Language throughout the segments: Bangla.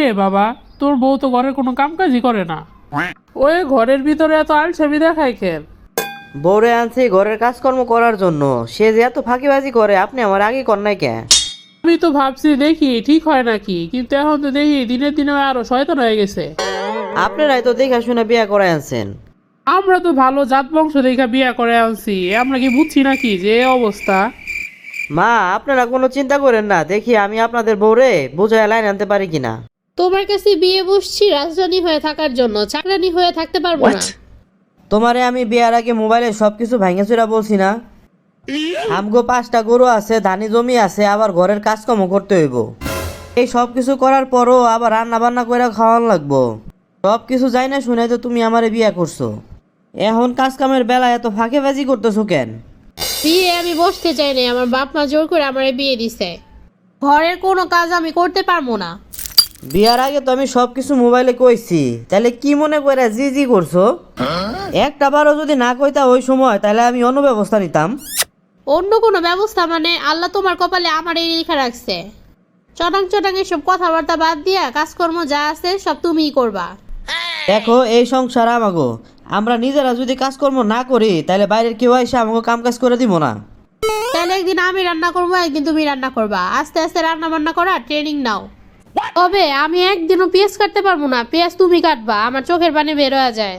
রে বাবা, তোর বউ তো ঘরের কোনো কাম কাজই করে না, ওই ঘরের ভিতরে এত আলসেমি দেখায় কেন? বউরে আনছি ঘরের কাজকর্ম করার জন্য, সে যে এত ফাঁকিবাজি করে আপনি আমার আগে কর নাই কেন? আমি তো ভাবছি দেখি ঠিক হয় নাকি, কিন্তু এখন তো দেখি দিনের দিনে আরো শয়তান হয়ে গেছে। আপনারাই তো দেখা শুনে বিয়ে করে আনছেন। আমরা তো ভালো জাত বংশ দেখা বিয়ে করে আনছি, আমরা কি বুঝছি নাকি যে এই অবস্থা? মা আপনারা কোনো চিন্তা করেন না, দেখি আমি আপনাদের বউরে বুঝায় লাইন আনতে পারি কিনা। তোমার কাছে বিয়ে বসছি রাজরানী হয়ে থাকার জন্য, চাকরানী হয়ে থাকতে পারবো না। তোমারে আমি বিয়ার আগে মোবাইলে সবকিছু ভাঙে চুরা বলছি না? আমগো 5টা গরু আছে, ধানি জমি আছে, আবার ঘরের কাজকর্ম করতে হইব। এই সব কিছু করার পরও আবার রান্না বান্না করে খাওয়ান লাগবো। সব কিছু যাই না শুনে তো তুমি আমারে বিয়ে করছো, এখন কাজ কামের বেলায় এত ফাঁকেবাজি করতেছো কেন? বিয়ে আমি বসতে চাই না, আমার বাপ মা জোর করে আমার বিয়ে দিছে। ঘরের কোনো কাজ আমি করতে পারবো না। বিয়ার আগে তো আমি সবকিছু মোবাইলে কইছি, তাহলে কি মনে করে জি জি করছো? একটা বারও যদি না কইতা ওই সময়, তাহলে আমি অন্য ব্যবস্থা নিতাম। অন্য কোনো ব্যবস্থা মানে আল্লাহ তোমার কপালে আমার এই লেখা রাখছে। চটাং চটাং এসব কথাবার্তা বাদ দিয়া কাজকর্ম যা আছে সব তুমিই করবা। দেখো এই সংসার আমাগো, আমরা নিজেরা যদি কাজকর্ম না করি তাহলে বাইরের কেউ এসে আমাকে কাম কাজ করে দিব না। তাহলে একদিন আমি রান্না করবো, একদিন তুমি রান্না করবা, আস্তে আস্তে রান্না বান্না করা ট্রেনিং নাও। তবে আমি একদিনও পেঁয়াজ কাটতে পারবো না, পেঁয়াজ তুমি কাটবা, আমার চোখের পানি বের হয়ে যায়।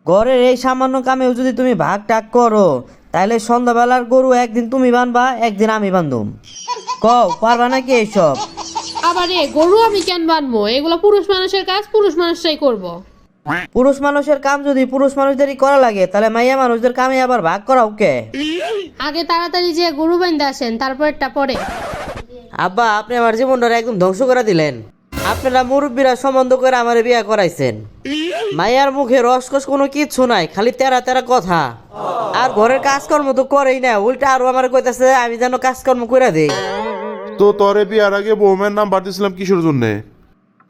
ঘরের এই সামান্য কামেও যদি তুমি ভাগ টাগ করো, তাহলে সন্ধ্যাবেলার গরু একদিন তুমি বানবা, একদিন আমি বান্ধুম। কও পারবা নাকি এইসব? আবার গরু আমি কেন বানবো? এগুলো পুরুষ মানুষের কাজ, পুরুষ মানুষরাই করবো। পুরুষ মানুষের কাম যদি পুরুষ মানুষদেরই করা লাগে, তাহলে মাইয়া মানুষদের কামে আবার ভাগ করা ওকে? আগে তাড়াতাড়ি যে গরু বাইন্দা আসেন, তারপরটা পরে। আব্বা আপনি আমার জীবনটা একদম ধ্বংস করে দিলেন। আপনারা মুরব্বীরা সম্বন্ধ করে আমার বিয়ে করাইছেন। মাইয়ার মুখে রসকস কোনো কিচ্ছু নাই, খালি তেরা তেরা কথা। আর ঘরের কাজকর্ম তো করেই না, উল্টা আরো আমার কইতাছে আমি যেন কাজকর্ম করে দেই। তো তরে বিয়ার আগে বউমের নাম বাড়তেছিলাম কিসের জন্যে?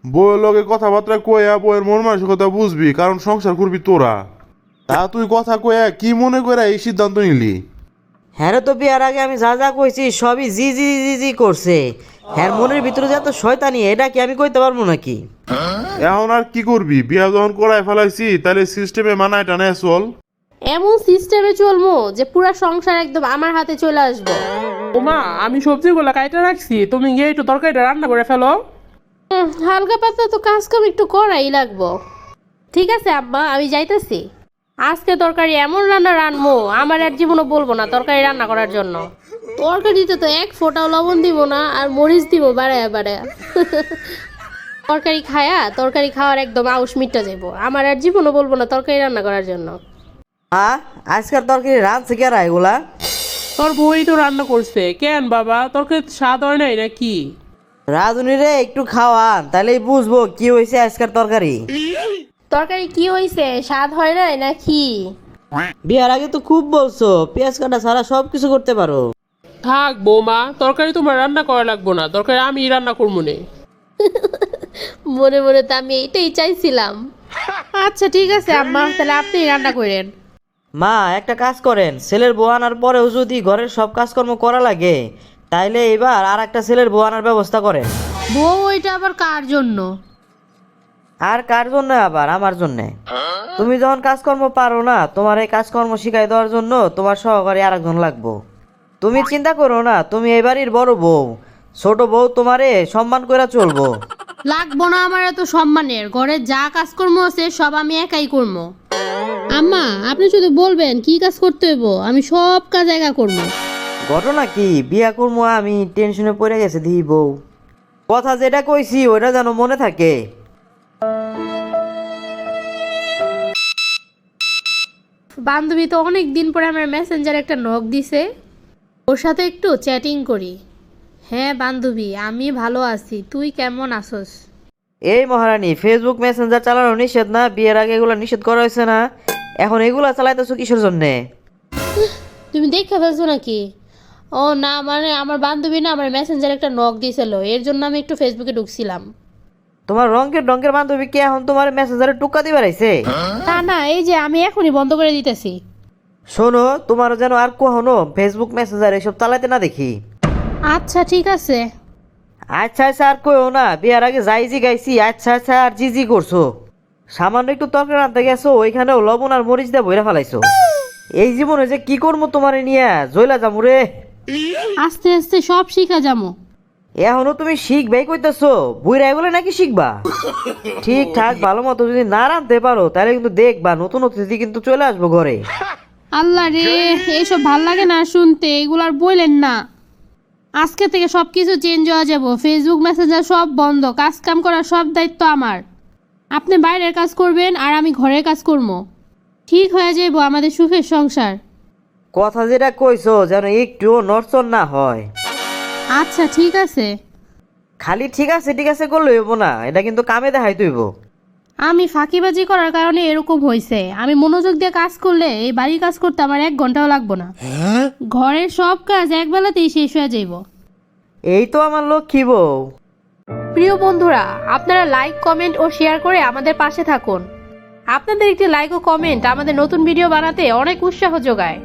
বউয়ের লগে কথাবার্তা কইয়া বউয়ের মন মানসিকতা বুঝবি, কারণ সংসার করবি তোরা। তা তুই কথা কইয়া কি মনে করে এই সিদ্ধান্ত নিলি? হ্যাঁ তো বিয়ার আগে আমি যা যা কইছি সবই জি জি জি জি করছে। হ্যাঁ মনের ভিতরে যে এত শয়তানি, এটা কি আমি কইতে পারবো নাকি? এখন আর কি করবি? বিয়া যখন করায় ফেলাইছি, তাহলে সিস্টেমে মানায় টানে চল। এমন সিস্টেমে চলবো যে পুরো সংসার একদম আমার হাতে চলে আসবো। ওমা, আমি সবজিগুলো কাইটা রাখছি, তুমি গিয়ে একটু তরকারিটা রান্না করে ফেলো। হালকা পাতলা তো কাজ কাম একটু করাই লাগবো। ঠিক আছে আম্মা, আমি যাইতেছি। আজকে তরকারি এমন রান্না রানবো, আমার আর জীবনও বলবো না তরকারি রান্না করার জন্য। তরকারিতে তো এক ফোঁটাও লবণ দিব না, আর মরিচ দিব বাড়ায় বাড়ায়। তরকারি খাওয়ার একদম আউশ মিটটা যাইবো, আমার আর জীবনও বলবো না তরকারি রান্না করার জন্য। আজকাল তরকারি রাঁধছে কেরা এগুলা? তোর বই তো রান্না করছে কেন বাবা, তরকারি স্বাদ হয় নাই নাকি? রাঁধুনি রে একটু খাওয়ান, তাহলেই বুঝবো কি হয়েছে আজকাল তরকারি। তরকারি কি হয়েছে, স্বাদ হয় নাই নাকি? বিয়ার আগে তো খুব বলছো পেঁয়াজ কাটা ছাড়া সব কিছু করতে পারো। থাক বৌমা, তরকারি তোমার রান্না করা লাগবো না, তরকারি আমি রান্না করবো নে। মনে মনে তো আমি এইটাই চাইছিলাম। আচ্ছা ঠিক আছে আম্মা, তাহলে আপনি রান্না করেন। মা একটা কাজ করেন, ছেলের বউ আনার পরেও যদি ঘরের সব কাজকর্ম করা লাগে, তাইলে এবার আর একটা ছেলের বউ আনার ব্যবস্থা করেন। বউ ওইটা আবার কার জন্য? আর কার জন্য? আবার আমার জন্য। তুমি যখন কাজকর্ম পারো না, তোমার এই কাজকর্ম শিখাই দেওয়ার জন্য তোমার সহকারী আরেকজন লাগবো। তুমি চিন্তা করো না, তুমি এই বাড়ির বড় বউ, ছোট বউ তোমারে সম্মান করে চলবো। লাগবো না আমার এত সম্মানের, ঘরে যা কাজকর্ম আছে সব আমি একাই করবো। আম্মা আপনি শুধু বলবেন কি কাজ করতে হইব, আমি সব কাজ একা করবো। ঘটনা কি, বিয়া করবো আমি টেনশনে পড়ে গেছে দিই বউ। কথা যেটা কইছি ওইটা যেন মনে থাকে। বান্ধবী তো অনেক দিন পরে আমার মেসেঞ্জারে একটা নক দিছে, ওর সাথে একটু চ্যাটিং করি। হ্যাঁ বান্ধবী, আমি ভালো আছি, তুই কেমন আছোস? এই মহারানী, ফেসবুক মেসেঞ্জার চালানো নিষেধ না? বিয়ের আগে এগুলো নিষেধ করা হয়েছে না? এখন এগুলা চালাইতেছো কিসের জন্যে? তুমি দেখে ফেলছো নাকি? ও না, মানে আমার বান্ধবী না আমার মেসেঞ্জারে একটা নক দিয়েছিল, এর জন্য আমি একটু ফেসবুকে ঢুকছিলাম। তোমার রঙের ডঙ্কের বান্ধবী কি এখন তোমার মেসেঞ্জারে টুকা দিবার আইছে? তা না, এই যে আমি এখনই বন্ধ করে দিতেছি। শোনো, তোমার যেন আর কখনো ফেসবুক মেসেঞ্জার এসব চালাইতে না দেখি। আচ্ছা ঠিক আছে। আচ্ছা আচ্ছা আর কইও না, বিয়ার আগে যাই জি গাইছি আচ্ছা আচ্ছা আর জি জি করছো। সামান্য একটু তরকারি রাঁধতে গেছো, ওইখানেও লবণ আর মরিচ দিয়ে বইরা ফেলাইছো। এই জীবনে যে কি করবো তোমারে নিয়ে, জইলা যামু রে। আস্তে আস্তে সব শিখা যাবো। এখনো তুমি শিখবেই কইতেছো, বুইরা বলে নাকি শিখবা? ঠিকঠাক ভালো মতো যদি না রাঁধতে পারো তাহলে কিন্তু দেখবা নতুন অতিথি কিন্তু চলে আসবো ঘরে। আল্লাহ রে, এইসব ভাল লাগে না শুনতে, এগুলো আর বললেন না। আজকে থেকে সব কিছু চেঞ্জ হয়ে যাব, ফেসবুক মেসেঞ্জার সব বন্ধ, কাজ কাম করার সব দায়িত্ব আমার। আপনি বাইরের কাজ করবেন আর আমি ঘরের কাজ করবো, ঠিক হয়ে যাইব আমাদের সুখের সংসার। কথা যেটা কইছো যেন একটুও নড়চড় না হয়। আচ্ছা ঠিক আছে। খালি ঠিক আছে করলে হইব না, এটা কিন্তু কামে দেখাই তুইব। আমি ফাঁকিবাজি করার কারণে এরকম হয়েছে। আমি মনোযোগ দিয়ে কাজ করলে এই বাড়ির কাজ করতে আমার 1 ঘন্টাও লাগবো না। ঘরের সব কাজ একবেলাতেই শেষ হয়ে যাইব। এই তো আমার লক্ষ্মী বউ। প্রিয় বন্ধুরা, আপনারা লাইক, কমেন্ট ও শেয়ার করে আমাদের পাশে থাকুন। আপনাদের একটি লাইক ও কমেন্ট আমাদের নতুন ভিডিও বানাতে অনেক উৎসাহ যোগায়।